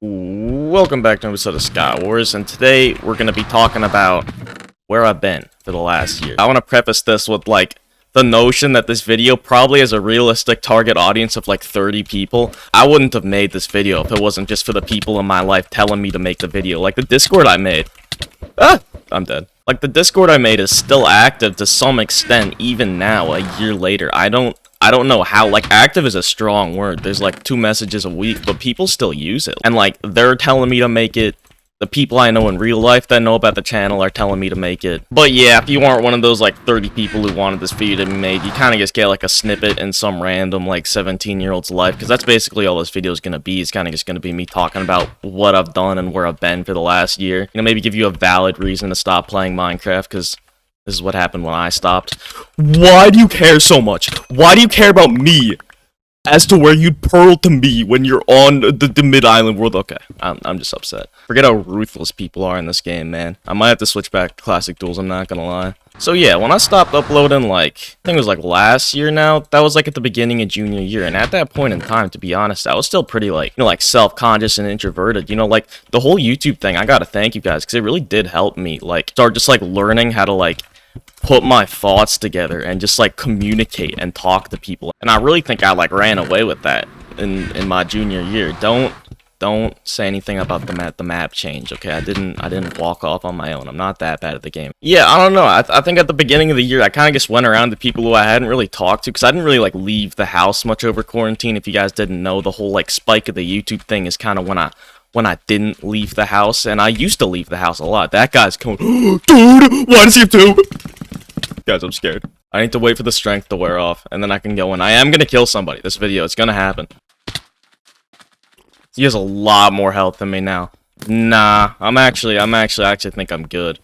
Welcome back to an episode of Skywars, and today we're going to be talking about where I've been for the last year. I want to preface this with, the notion that this video probably has a realistic target audience of, 30 people. I wouldn't have made this video if it wasn't just for the people in my life telling me to make the video. Like, the Discord I made. I'm dead. Like, the Discord I made is still active to some extent, even now, a year later. I don't know how, active is a strong word. There's, 2 messages a week, but people still use it. And, they're telling me to make it. The people I know in real life that know about the channel are telling me to make it. But yeah, if you aren't one of those, 30 people who wanted this video to be made, you kind of just get, a snippet in some random, 17-year-old's life. Because that's basically all this video is going to be. It's kind of just going to be me talking about what I've done and where I've been for the last year. Maybe give you a valid reason to stop playing Minecraft, because this is what happened when I stopped. Why do you care so much? Why do you care about me? As to where you'd pearl to me when you're on the mid-island world. Okay, I'm just upset. Forget how ruthless people are in this game, man. I might have to switch back to classic duels, I'm not gonna lie. So yeah, when I stopped uploading, I think it was last year now, that was at the beginning of junior year, and at that point in time, to be honest, I was still pretty self-conscious and introverted. The whole YouTube thing, I gotta thank you guys, because it really did help me, start just learning how to put my thoughts together and just communicate and talk to people. And I really think I ran away with that in my junior year. Don't say anything about the map change, okay? I didn't walk off on my own. I'm not that bad at the game. Yeah, I don't know. I think at the beginning of the year I kind of just went around to people who I hadn't really talked to, because I didn't really leave the house much over quarantine. If you guys didn't know, the whole spike of the YouTube thing is kind of when I didn't leave the house, and I used to leave the house a lot. That guy's coming, dude, why does he have to? Guys, I'm scared. I need to wait for the strength to wear off, and then I can go in. I am gonna kill somebody this video. It's gonna happen. He has a lot more health than me now. Nah, I actually think I'm good.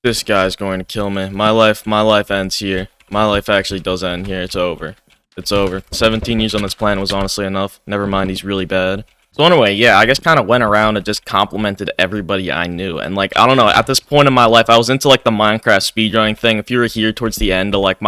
This guy's going to kill me. My life ends here. My life actually does end here. It's over. It's over. 17 years on this planet was honestly enough. Never mind, he's really bad. So anyway, yeah, I just kind of went around and just complimented everybody I knew. And, I don't know, at this point in my life, I was into, the Minecraft speedrunning thing. If you were here towards the end of,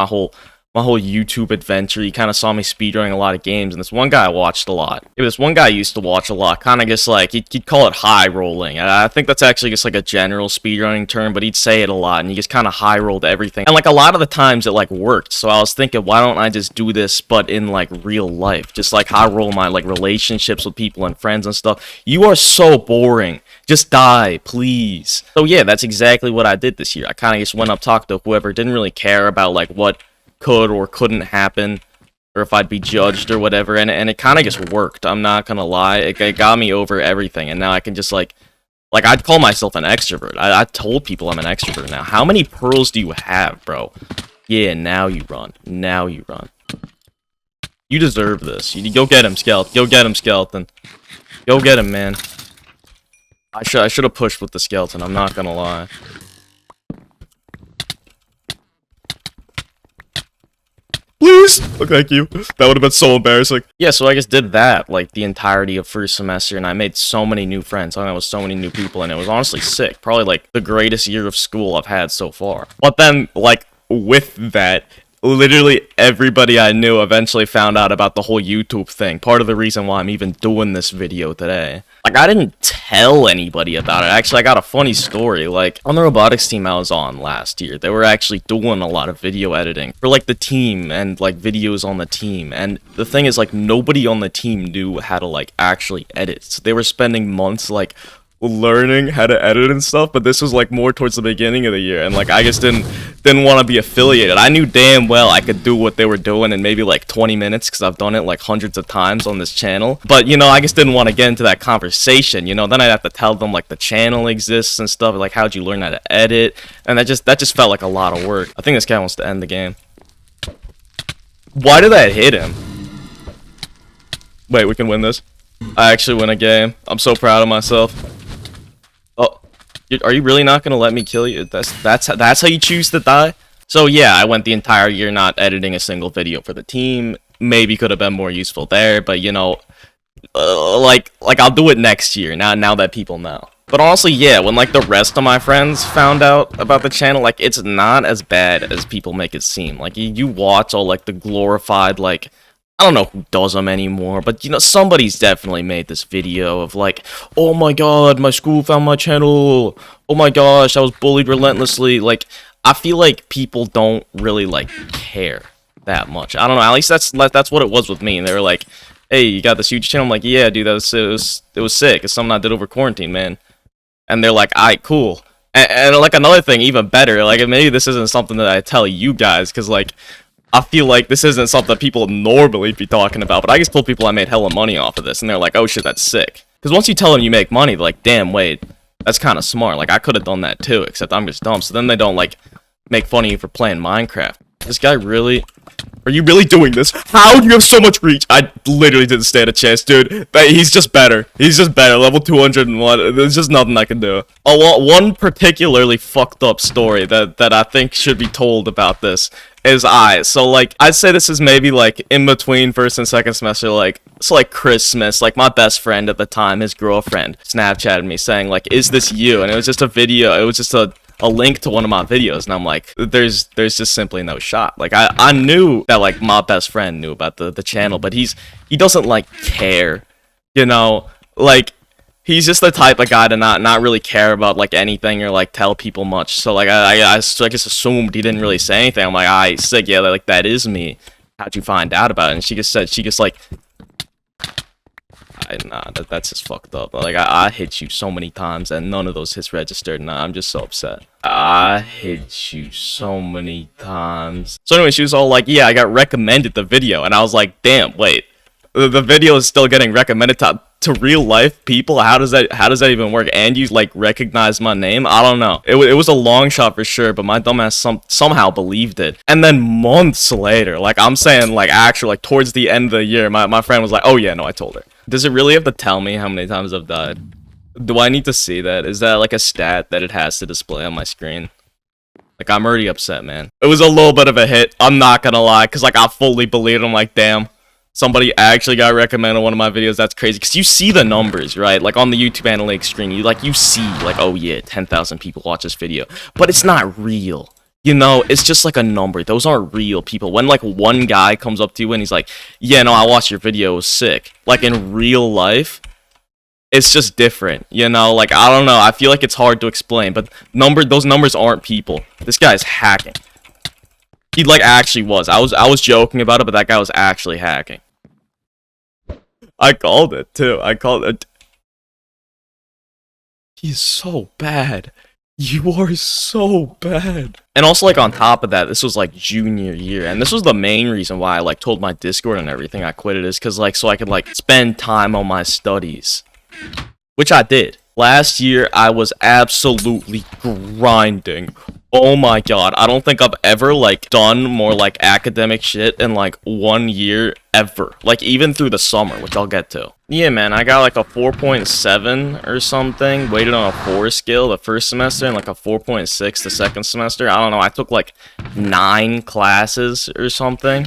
my whole YouTube adventure, you kind of saw me speedrunning a lot of games. And this one guy I watched a lot. This one guy I used to watch a lot, kind of just, he'd call it high rolling. And I think that's actually just, a general speedrunning term, but he'd say it a lot, and he just kind of high rolled everything. And, a lot of the times it, worked. So I was thinking, why don't I just do this, but in, real life? Just, high roll my, relationships with people and friends and stuff. You are so boring. Just die, please. So yeah, that's exactly what I did this year. I kind of just went up, talked to whoever, didn't really care about, what could or couldn't happen, or if I'd be judged or whatever, and it kind of just worked. I'm not gonna lie, it got me over everything, and now I can just I'd call myself an extrovert. I told people I'm an extrovert now. How many pearls do you have, bro? Yeah, now you run. Now you run. You deserve this. You go get him, Skeleton. Go get him, Skeleton. Go get him, man. I should have pushed with the Skeleton. I'm not gonna lie. Please! Oh, thank you. That would have been so embarrassing. Yeah, so I just did that, the entirety of first semester, and I made so many new friends. I met with so many new people, and it was honestly sick. Probably, the greatest year of school I've had so far. But then, with that, literally everybody I knew eventually found out about the whole YouTube thing. Part of the reason why I'm even doing this video today. I didn't tell anybody about it. Actually, I got a funny story. On the robotics team I was on last year, they were actually doing a lot of video editing for, the team and, videos on the team. And the thing is, nobody on the team knew how to, actually edit. So they were spending months, learning how to edit and stuff, but this was more towards the beginning of the year, and I just didn't want to be affiliated. I knew damn well I could do what they were doing in maybe 20 minutes, because I've done it hundreds of times on this channel, but I just didn't want to get into that conversation. Then I'd have to tell them the channel exists and stuff, how'd you learn how to edit, and that just felt like a lot of work. I think this guy wants to end the game. Why did that hit him? Wait, we can win this. I actually win a game. I'm so proud of myself. Are you really not gonna let me kill you? That's how you choose to die? So yeah, I went the entire year not editing a single video for the team. Maybe could have been more useful there, but I'll do it next year. Now that people know. But honestly, yeah, when the rest of my friends found out about the channel, it's not as bad as people make it seem. You watch all the glorified I don't know who does them anymore, but you know, somebody's definitely made this video of like, oh my god, my school found my channel. Oh my gosh, I was bullied relentlessly. Like, I feel like people don't really like care that much. I don't know. At least that's what it was with me. And they were like, hey, you got this huge channel. I'm like, yeah, dude, it was sick. It's something I did over quarantine, man. And they're like, alright, cool. And like another thing, even better, like maybe this isn't something that I tell you guys, because like I feel like this isn't something people normally be talking about, but I just told people I made hella money off of this, and they're like, oh shit, that's sick. Because once you tell them you make money, they're like, damn, wait, that's kind of smart. Like, I could have done that too, except I'm just dumb. So then they don't, like, make fun of you for playing Minecraft. This guy really... Are you really doing this? How do you have so much reach? I literally didn't stand a chance, dude. But he's just better. He's just better. Level 201. There's just nothing I can do. One particularly fucked up story that I think should be told about this is so like I'd say this is maybe like in between first and second semester, like it's like Christmas, like my best friend at the time, his girlfriend Snapchatted me saying like, is this you? And it was just a video, it was just a link to one of my videos, and I'm like, there's just simply no shot. Like I knew that like my best friend knew about the channel, but he doesn't like care, you know, like he's just the type of guy to not really care about like anything or like tell people much. So like I just assumed he didn't really say anything. I'm like, I sick, yeah, like that is me. How'd you find out about it? And she just like, nah, that's just fucked up. Like I hit you so many times and none of those hits registered. Nah, I'm just so upset. I hit you so many times. So anyway, she was all like, yeah, I got recommended the video, and I was like, damn, wait, the video is still getting recommended to real life people? How does that even work? And you like recognize my name? I don't know. It was a long shot for sure, but my dumbass somehow believed it. And then months later, like I'm saying, like actually like towards the end of the year, my friend was like, oh yeah, no, I told her. Does it really have to tell me how many times I've died? Do I need to see that? Is that like a stat that it has to display on my screen? Like, I'm already upset, man. It was a little bit of a hit, I'm not gonna lie, because like I fully believed it. I'm like, damn, somebody actually got recommended one of my videos. That's crazy, because you see the numbers, right? Like on the YouTube analytics screen, you see like, oh yeah, 10,000 people watch this video, but it's not real. You know, it's just like a number. Those aren't real people. When like one guy comes up to you and he's like, yeah, no, I watched your video, it was sick. Like in real life, it's just different, you know? Like, I don't know, I feel like it's hard to explain, but those numbers aren't people. This guy's hacking. He like actually was. I was joking about it, but that guy was actually hacking. I called it too. I called it. He's so bad. You are so bad. And also, like, on top of that, this was, like, junior year. And this was the main reason why I, like, told my Discord and everything I quit it, is because, like, so I could, like, spend time on my studies. Which I did. Last year, I was absolutely grinding. Oh my god, I don't think I've ever, like, done more, like, academic shit in, like, 1 year ever. Like, even through the summer, which I'll get to. Yeah, man, I got, like, a 4.7 or something, weighted on a 4 scale the first semester, and, like, a 4.6 the second semester. I don't know, I took, like, 9 classes or something.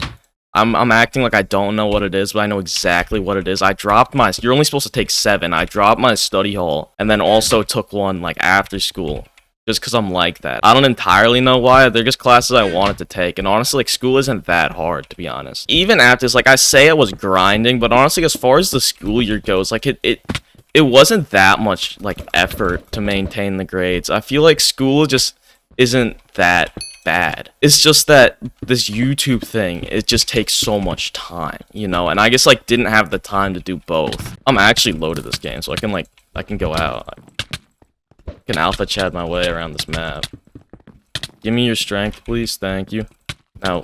I'm acting like I don't know what it is, but I know exactly what it is. I dropped my... You're only supposed to take 7. I dropped my study hall, and then also took one, like, after school. Just because I'm like that. I don't entirely know why. They're just classes I wanted to take. And honestly, like, school isn't that hard, to be honest. Even after this, like, I say I was grinding, but honestly, as far as the school year goes, like, it wasn't that much, like, effort to maintain the grades. I feel like school just isn't that bad. It's just that this YouTube thing, it just takes so much time, you know? And I just, like, didn't have the time to do both. I'm actually loaded this game, so I can go out. I can alpha chat my way around this map. Give me your strength, please. Thank you. Now,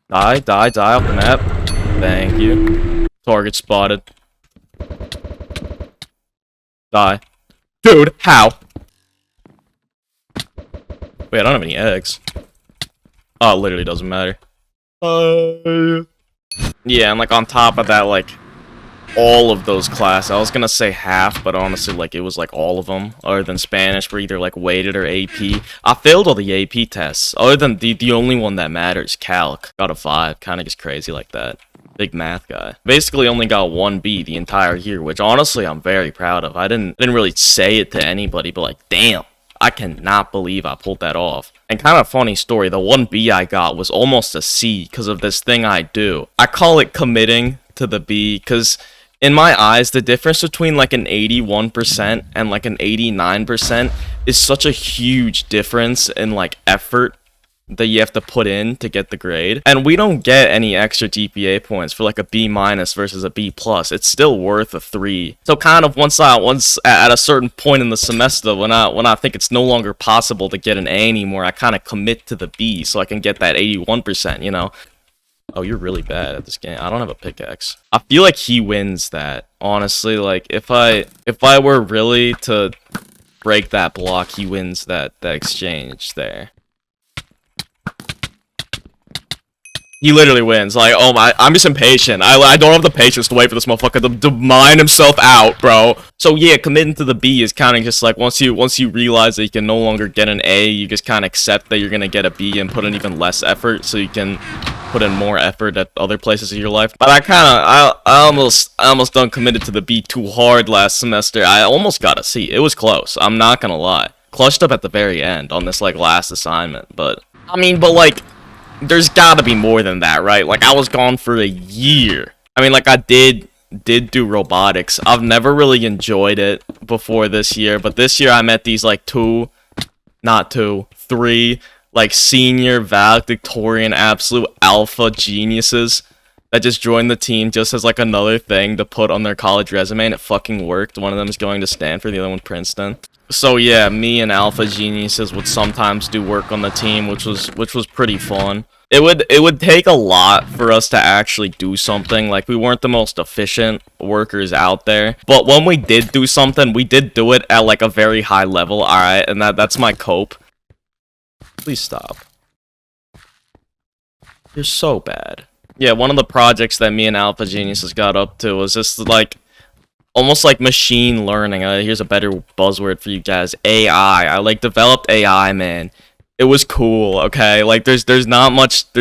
die off the map. Thank you. Target spotted. Die. Dude, how? Wait, I don't have any eggs. Oh, it literally doesn't matter. Yeah, and like on top of that, like, all of those classes, I was gonna say half, but honestly, like, it was like all of them, other than Spanish, were either like weighted or AP. I failed all the AP tests, other than the only one that matters, Calc. Got a 5, kinda just crazy like that. Big math guy. Basically only got 1 B the entire year, which honestly I'm very proud of. I didn't really say it to anybody, but like, damn, I cannot believe I pulled that off. And kind of funny story, the one B I got was almost a C because of this thing I do. I call it committing to the B because in my eyes, the difference between like an 81% and like an 89% is such a huge difference in like effort that you have to put in to get the grade. And we don't get any extra GPA points for like a B- versus a B+. It's still worth a 3. So kind of once at a certain point in the semester when I think it's no longer possible to get an A anymore, I kind of commit to the B so I can get that 81%, you know. Oh, you're really bad at this game. I don't have a pickaxe. I feel like he wins that. Honestly, like if I were really to break that block, he wins that exchange there. He literally wins. Like, oh my, I'm just impatient. I don't have the patience to wait for this motherfucker to mine himself out, bro. So yeah, committing to the B is kind of just like once you realize that you can no longer get an A, you just kind of accept that you're gonna get a B and put in even less effort, so you can put in more effort at other places in your life. But I almost done committed to the B too hard last semester. I almost got a C. It was close. I'm not gonna lie. Clutched up at the very end on this like last assignment, but I mean, but like, there's gotta be more than that, right? Like, I was gone for a year. I mean, like, I did do robotics. I've never really enjoyed it before this year, but this year I met these, like, three, like, senior valedictorian absolute alpha geniuses that just joined the team just as, like, another thing to put on their college resume, and it fucking worked. One of them is going to Stanford, the other one Princeton. So yeah, me and alpha geniuses would sometimes do work on the team, which was pretty fun. It would take a lot for us to actually do something. Like, we weren't the most efficient workers out there, but when we did do something, we did do it at like a very high level. All right, and that's my cope. Please stop. You're so bad. Yeah, one of the projects that me and alpha geniuses got up to was just like almost like machine learning. Here's a better buzzword for you guys. AI. I like developed AI, man. It was cool, okay? Like there's not much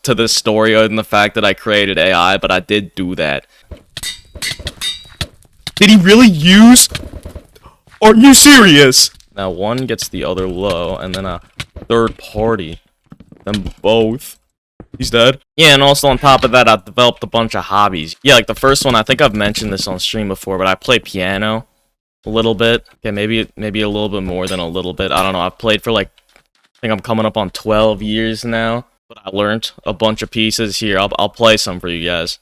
to this story other than the fact that I created AI, but I did do that. Did he really use? Are you serious? Now one gets the other low, and then a third party. Them both. He's dead. Yeah, and also on top of that, I've developed a bunch of hobbies. Yeah, like the first one, I think I've mentioned this on stream before, but I play piano a little bit. Okay, maybe a little bit more than a little bit. I don't know. I've played for like, I think I'm coming up on 12 years now. But I learned a bunch of pieces here. I'll play some for you guys.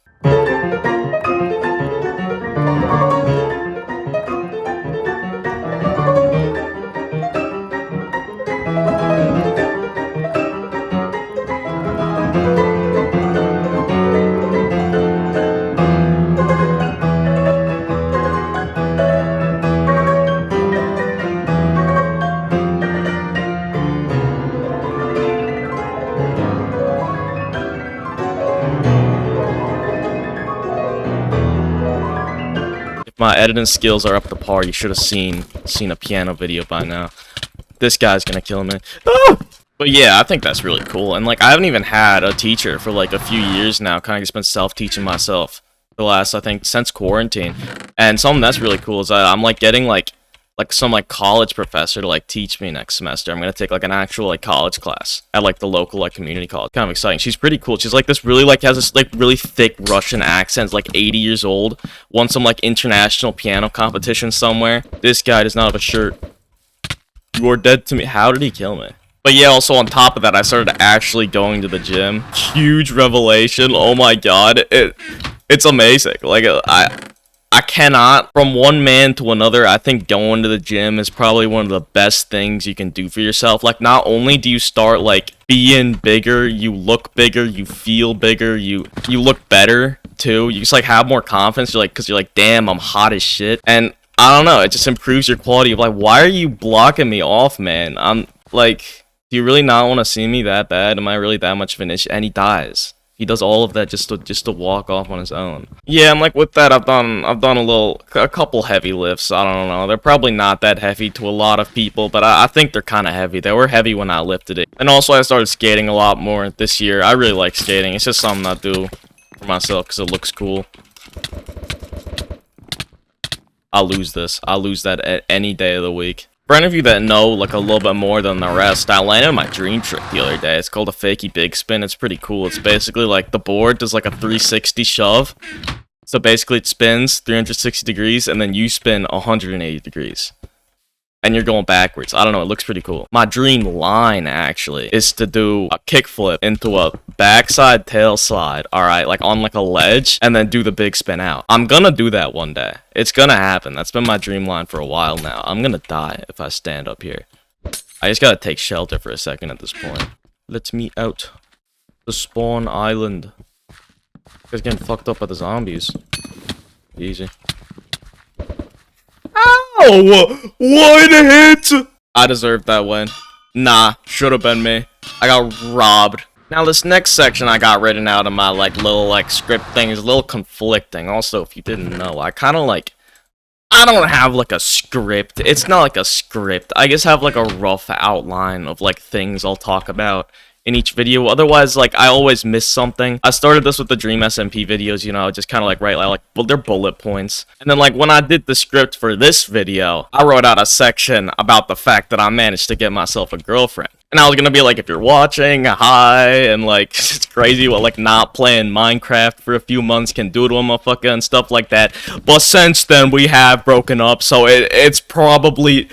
My editing skills are up to par. You should have seen a piano video by now. This guy's gonna kill me. Ah! But yeah, I think that's really cool. And like, I haven't even had a teacher for like a few years now. Kind of just been self-teaching myself the last, I think, since quarantine. And something that's really cool is I'm like getting like some like college professor to like teach me next semester. I'm gonna take like an actual like college class at like the local like community college. Kind of exciting. She's pretty cool. She's like this really like has this like really thick Russian accent. Like 80 years old. Won some like international piano competition somewhere. This guy does not have a shirt. You are dead to me. How did he kill me? But yeah, also on top of that, I started actually going to the gym. Huge revelation. Oh my god. It's amazing. Like I cannot, from one man to another, I think going to the gym is probably one of the best things you can do for yourself. Like, not only do you start, like, being bigger, you look bigger, you feel bigger, you look better, too. You just, like, have more confidence, because you're like, damn, I'm hot as shit. And, I don't know, it just improves your quality of life. Why are you blocking me off, man? I'm, like, do you really not want to see me that bad? Am I really that much of an issue? And he dies. He does all of that just to walk off on his own. Yeah, and like with that, I've done a couple heavy lifts. I don't know. They're probably not that heavy to a lot of people, but I think they're kind of heavy. They were heavy when I lifted it. And also, I started skating a lot more this year. I really like skating. It's just something I do for myself because it looks cool. I'll lose this. I'll lose that any day of the week. For any of you that know, like, a little bit more than the rest, I landed my dream trick the other day. It's called a fakie big spin. It's pretty cool. It's basically, like, the board does, like, a 360 shove. So basically it spins 360 degrees, and then you spin 180 degrees. And you're going backwards. I don't know, it looks pretty cool. My dream line, actually, is to do a kickflip into a backside tail slide, alright, like on like a ledge, and then do the big spin out. I'm gonna do that one day. It's gonna happen. That's been my dream line for a while now. I'm gonna die if I stand up here. I just gotta take shelter for a second at this point. Let's meet out the spawn island. You guys getting fucked up by the zombies. Easy. Ow! One hit! I deserved that win. Nah, should have been me. I got robbed. Now this next section I got written out of my like little like script thing is a little conflicting. Also, if you didn't know, I kind of like, I don't have like a script. It's not like a script. I just have like a rough outline of like things I'll talk about in each video. Otherwise, like, I always miss something. I started this with the Dream SMP videos, you know, just kind of like write like, well, they're bullet points. And then like when I did the script for this video, I wrote out a section about the fact that I managed to get myself a girlfriend. And I was gonna be like, if you're watching, hi, and like, it's crazy what like not playing Minecraft for a few months can do to a motherfucker and stuff like that. But since then, we have broken up, so it's probably...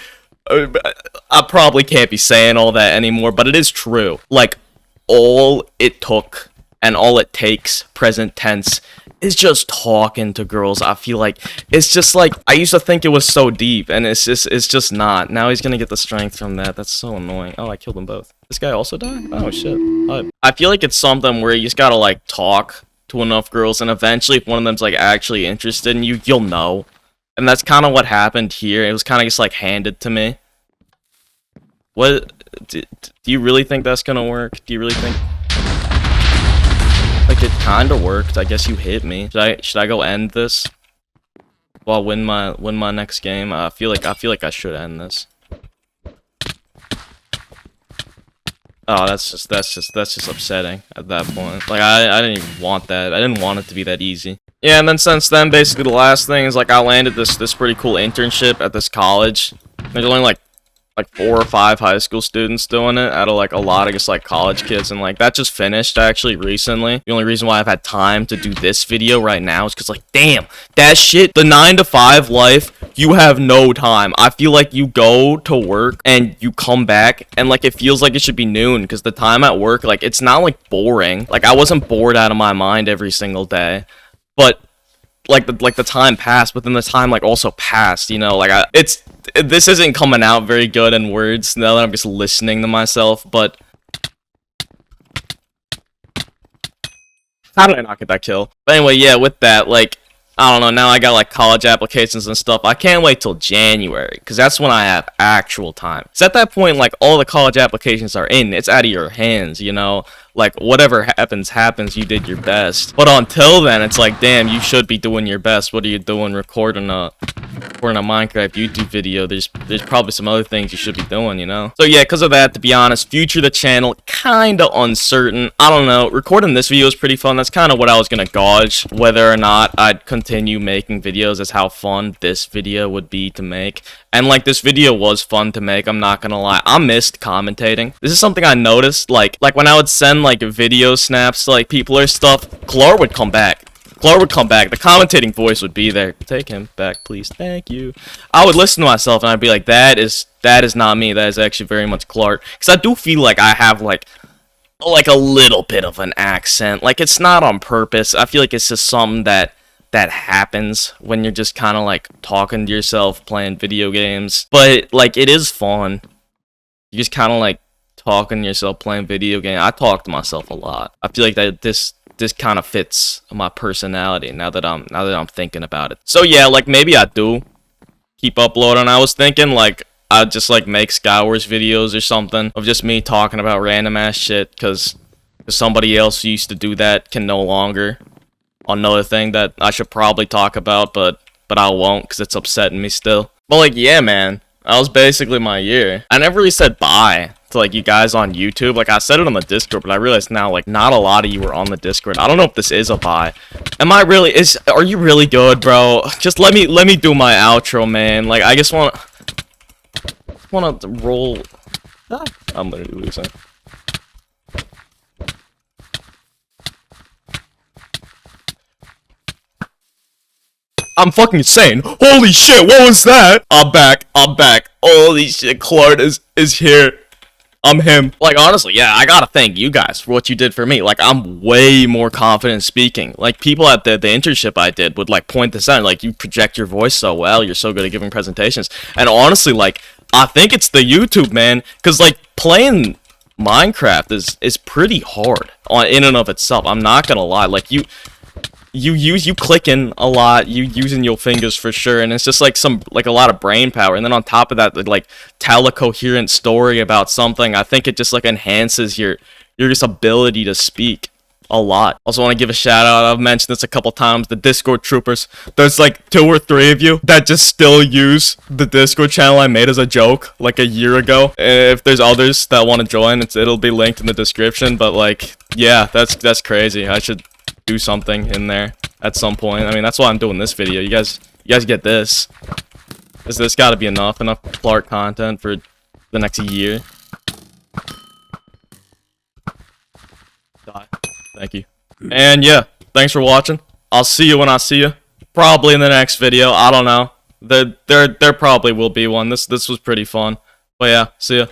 I probably can't be saying all that anymore, but it is true. Like, all it took and all it takes, present tense, is just talking to girls. I feel like it's just like, I used to think it was so deep, and it's just not. Now he's gonna get the strength from that. That's so annoying. Oh, I killed them both. This guy also died? Oh shit. I feel like it's something where you just gotta like talk to enough girls, and eventually if one of them's like actually interested in you, you'll know. And that's kind of what happened here. It was kind of just like handed to me. What do you really think that's gonna work? Do you really think like it kind of worked? I guess you hit me. Should I go end this? Well, win my next game. I feel like I should end this. Oh, that's just upsetting at that point. Like I didn't even want that. I didn't want it to be that easy. Yeah, and then since then, basically the last thing is like I landed this pretty cool internship at this college. There's only like 4 or 5 high school students doing it out of like a lot of just like college kids, and like that just finished actually recently. The only reason why I've had time to do this video right now is because like, damn, that shit, the 9 to 5 life, you have no time. I feel like you go to work and you come back and like it feels like it should be noon, because the time at work, like it's not like boring. Like I wasn't bored out of my mind every single day, but like the time passed, but then the time like also passed, you know, like this isn't coming out very good in words now that I'm just listening to myself, but how did I not get that kill? But anyway, yeah, with that, like, I don't know, now I got like college applications and stuff. I can't wait till January, because that's when I have actual time. So at that point, like, all the college applications are in. It's out of your hands, you know? Like, whatever happens, you did your best. But until then, it's like, damn, you should be doing your best. What are you doing recording a Minecraft YouTube video? There's probably some other things you should be doing, you know? So yeah, because of that, to be honest, future of the channel, kinda uncertain. I don't know, recording this video is pretty fun. That's kind of what I was gonna gauge, whether or not I'd continue making videos, as how fun this video would be to make. And like, this video was fun to make, I'm not gonna lie. I missed commentating. This is something I noticed, like when I would send like video snaps to like people or stuff, Clart would come back. Clart would come back. The commentating voice would be there. Take him back, please. Thank you. I would listen to myself and I'd be like, that is not me. That is actually very much Clart. Because I do feel like I have like a little bit of an accent. Like, it's not on purpose. I feel like it's just something that happens when you're just kind of like talking to yourself, playing video games. But like, it is fun. You just kind of like talking to yourself, playing video games. I talk to myself a lot. I feel like that this kind of fits my personality now that I'm thinking about it. So yeah, like maybe I do keep uploading. I was thinking like I'd just like make skywars videos or something of just me talking about random ass shit, because somebody else who used to do that can no longer. Another thing that I should probably talk about, but I won't, because it's upsetting me still. But like, yeah, man, that was basically my year. I never really said bye to like you guys on YouTube. Like, I said it on the Discord, but I realized now like not a lot of you were on the Discord. I don't know if this is a bye. Are you really good, bro? Just let me do my outro, man. Like, I just want want to roll. Ah, I'm literally losing. I'm fucking insane. Holy shit, what was that? I'm back. Holy shit, Clart is here. I'm him. Like, honestly, yeah, I gotta thank you guys for what you did for me. Like, I'm way more confident speaking. Like, people at the internship I did would, like, point this out. Like, you project your voice so well. You're so good at giving presentations. And honestly, like, I think it's the YouTube, man. Because, like, playing Minecraft is pretty hard in and of itself. I'm not gonna lie. Like, you clicking a lot, you using your fingers for sure, and it's just like a lot of brain power, and then on top of that, like, tell a coherent story about something. I think it just like enhances your just ability to speak a lot. Also want to give a shout out, I've mentioned this a couple times, the Discord troopers. There's like 2 or 3 of you that just still use the Discord channel I made as a joke like a year ago. And if there's others that want to join, it'll be linked in the description. But like, yeah, that's crazy. I should do something in there at some point. I mean, that's why I'm doing this video. You guys get this. This got to be enough Clart content for the next year. Die. Thank you. And yeah, thanks for watching. I'll see you when I see you. Probably in the next video. I don't know. There probably will be one. This was pretty fun. But yeah, see ya.